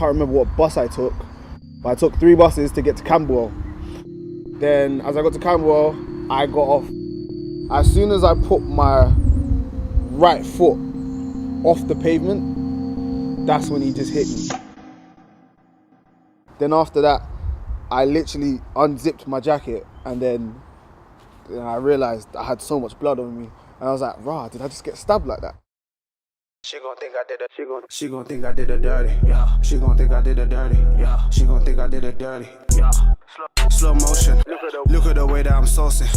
can't remember what bus I took, but I took 3 buses to get to Camberwell. Then as I got to Camberwell, I got off. As soon as I put my right foot off the pavement, that's when he just hit me. Then after that, I literally unzipped my jacket, and then I realised I had so much blood on me. And I was like, rah, did I just get stabbed like that? She gon' think I did it. She gon' think I did it dirty. Yeah. She gon' think I did it dirty. Yeah. She gon' think I did it dirty. Yeah. Slow motion. Look at the way that I'm saucing.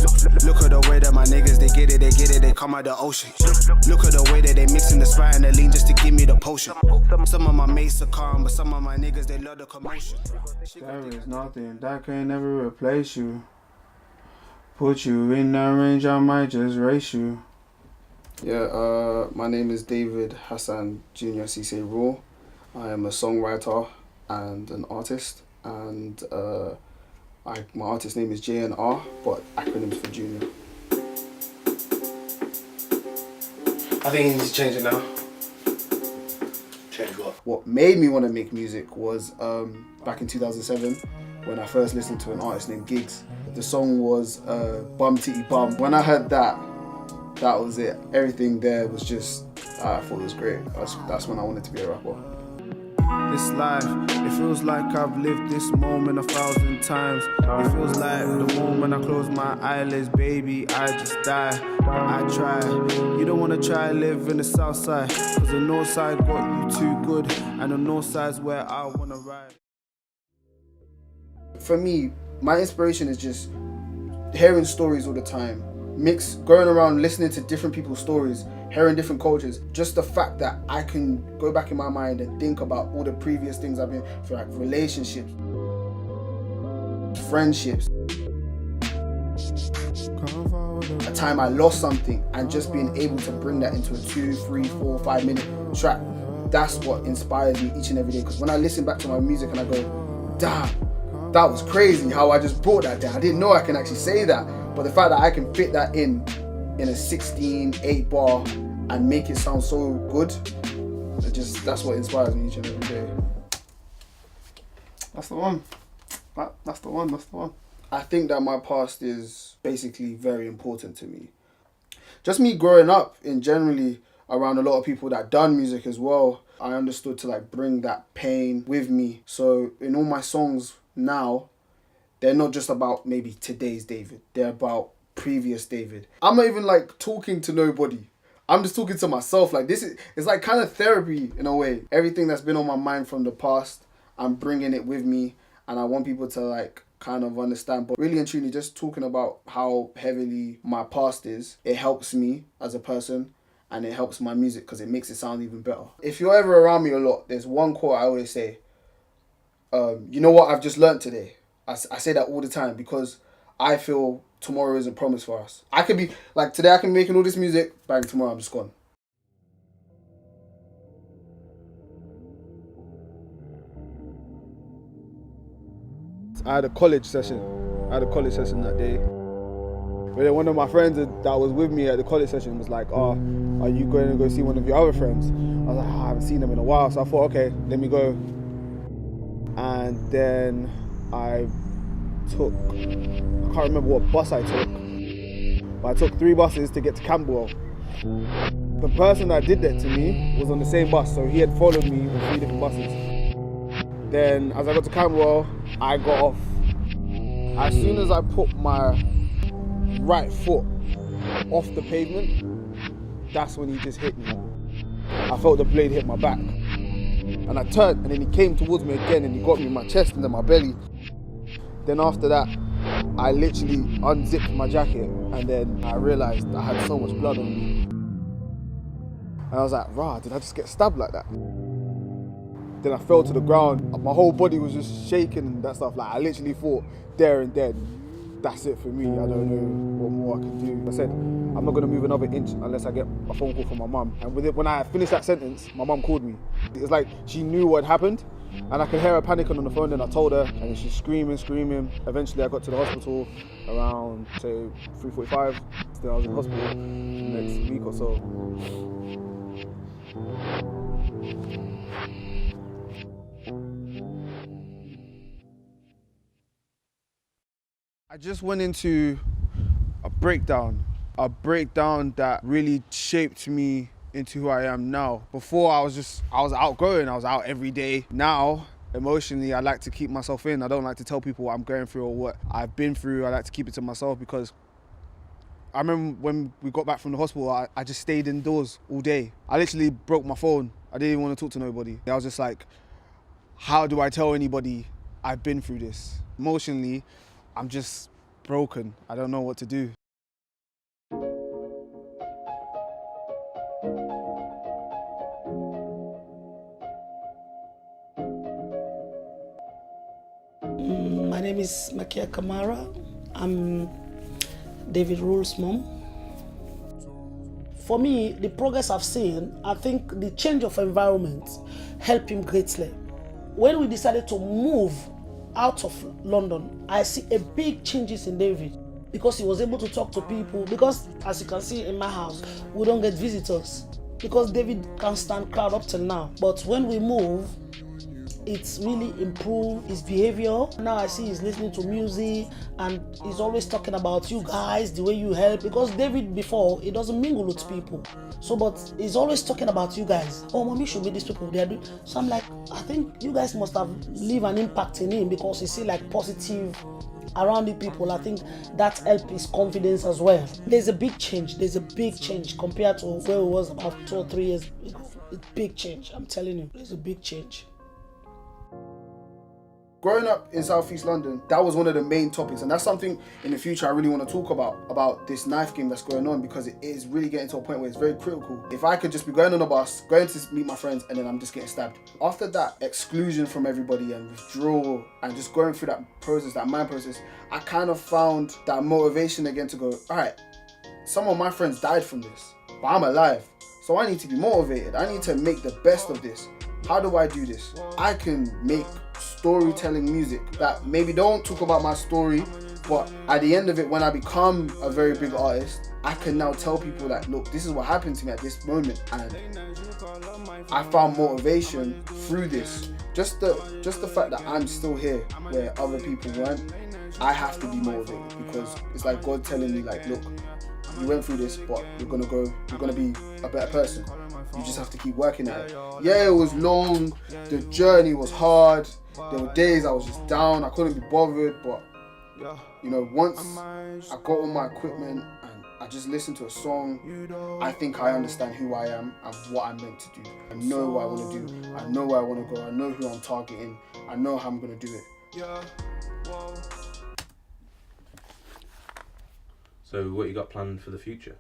Look at the way that my niggas, they get it, they come out the ocean. Look at the way that they mixing the Sprite and the lean just to give me the potion. Some of my mates are calm, but some of my niggas, they love the commotion. There is nothing that can ever replace you. Put you in that range, I might just race you. Yeah, my name is David Hassan Jr. Cisse Raw. I am a songwriter and an artist, and my artist name is JNR, but acronyms for Junior. I think he needs to change it now. Change what? What made me want to make music was back in 2007 when I first listened to an artist named Giggs. The song was Bum Titty Bum. When I heard that was it. Everything there was just, I thought it was great. That's when I wanted to be a rapper. This life, it feels like I've lived this moment 1,000 times. It feels like the moment I close my eyelids, baby, I just die. But I try. You don't wanna try live in the south side, cause the north side got you too good, and the north side's where I wanna ride. For me, my inspiration is just hearing stories all the time. Going around listening to different people's stories, hearing different cultures. Just the fact that I can go back in my mind and think about all the previous things I've been through, like relationships, friendships, a time I lost something, and just being able to bring that into a 2, 3, 4, 5 minute track. That's what inspires me each and every day. Because when I listen back to my music and I go, damn, that was crazy how I just brought that down. I didn't know I can actually say that. But the fact that I can fit that in a 16, 8 bar and make it sound so good, that's what inspires me each and every day. That's the one. That's the one. I think that my past is basically very important to me. Just me growing up in generally around a lot of people that done music as well, I understood to like bring that pain with me. So in all my songs now, they're not just about maybe today's David. They're about previous David. I'm not even like talking to nobody. I'm just talking to myself. Like it's like kind of therapy in a way. Everything that's been on my mind from the past, I'm bringing it with me, and I want people to like kind of understand. But really and truly, just talking about how heavily my past is, it helps me as a person, and it helps my music because it makes it sound even better. If you're ever around me a lot, there's one quote I always say. You know what I've just learned today? I say that all the time because I feel tomorrow isn't promised for us. I could be, like today I can be making all this music, bang, tomorrow I'm just gone. I had a college session that day. But then one of my friends that was with me at the college session was like, oh, are you going to go see one of your other friends? I was like, oh, I haven't seen them in a while. So I thought, okay, let me go. And then I can't remember what bus I took, but I took 3 buses to get to Camberwell. The person that did that to me was on the same bus, so he had followed me on 3 different buses. Then as I got to Camberwell, I got off. As soon as I put my right foot off the pavement, that's when he just hit me. I felt the blade hit my back. And I turned, and then he came towards me again, and he got me in my chest and then my belly. Then after that, I literally unzipped my jacket, and then I realised I had so much blood on me. And I was like, rah, did I just get stabbed like that? Then I fell to the ground. My whole body was just shaking and that stuff. Like I literally thought, there and then, that's it for me. I don't know what more I can do. I said, I'm not gonna move another inch unless I get a phone call from my mum. And when I finished that sentence, my mum called me. It's like she knew what had happened, and I could hear her panicking on the phone. Then I told her, and then she's screaming. Eventually I got to the hospital around, say, 3:45. Then I was in hospital the next week or so. I just went into a breakdown that really shaped me into who I am now. Before I was outgoing, I was out every day. Now, emotionally, I like to keep myself in. I don't like to tell people what I'm going through or what I've been through. I like to keep it to myself because I remember when we got back from the hospital, I just stayed indoors all day. I literally broke my phone. I didn't even want to talk to nobody. I was just like, how do I tell anybody I've been through this? Emotionally, I'm just broken. I don't know what to do. My name is Makia Kamara. I'm David Rule's mom. For me, the progress I've seen, I think the change of environment helped him greatly. When we decided to move out of London, I see a big changes in David because he was able to talk to people. Because as you can see in my house, we don't get visitors because David can't stand crowd up till now. But when we move, it's really improved his behavior. Now I see he's listening to music and he's always talking about you guys, the way you help. Because David before, he doesn't mingle with people. So, but he's always talking about you guys. Oh, mommy should meet these people. They are doing. So I'm like, I think you guys must have leave an impact in him because he see like positive around the people. I think that helped his confidence as well. There's a big change. There's a big change compared to where he was about 2 or 3 years ago. It's a big change. I'm telling you, there's a big change. Growing up in Southeast London, that was one of the main topics, and that's something in the future I really want to talk about this knife game that's going on, because it is really getting to a point where it's very critical. If I could just be going on a bus, going to meet my friends, and then I'm just getting stabbed. After that exclusion from everybody and withdrawal and just going through that process, that mind process, I kind of found that motivation again to go, all right, some of my friends died from this, but I'm alive. So I need to be motivated. I need to make the best of this. How do I do this? I can make storytelling music that maybe don't talk about my story, but at the end of it, when I become a very big artist, I can now tell people that, look, this is what happened to me at this moment, and I found motivation through this. Just the fact that I'm still here where other people weren't, I have to be motivated, because it's like God telling me, like, look, you went through this, but you're gonna be a better person. You just have to keep working at it. Yeah, it was long, the journey was hard, there were days I was just down, I couldn't be bothered, but you know, once I got all my equipment and I just listened to a song, I think I understand who I am and what I'm meant to do. I know what I want to do, I know where I want to go, I know who I'm targeting, I know how I'm going to do it. So what you got planned for the future?